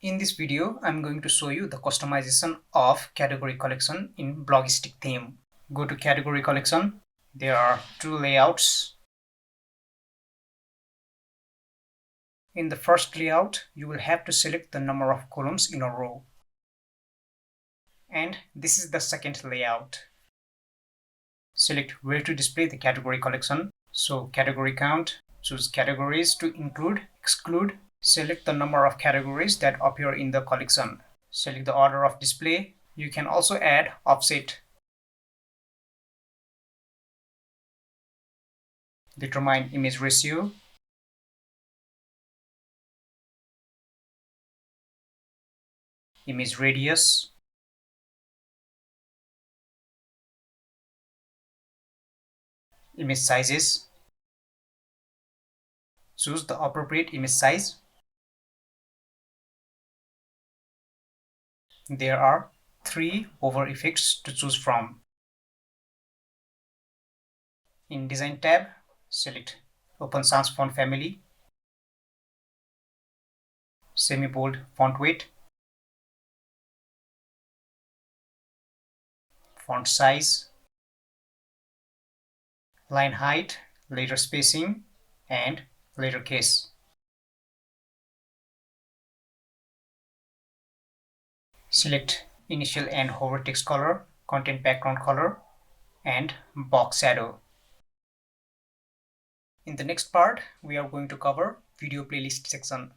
In this video, I'm going to show you the customization of category collection in Blogistic theme. Go to category collection. There are two layouts. In the first layout, you will have to select the number of columns in a row. And this is the second layout. Select where to display the category collection. So category count, choose categories to include, exclude. Select the number of categories that appear in the collection. Select the order of display. You can also add offset. Determine image ratio. Image radius. Image sizes. Choose the appropriate image size. There are 3 hover effects to choose from. In Design tab, select Open Sans font family, semi-bold font weight, font size, line height, letter spacing, and letter case. Select initial and hover text color, content background color, and box shadow. In the next part, we are going to cover video playlist section.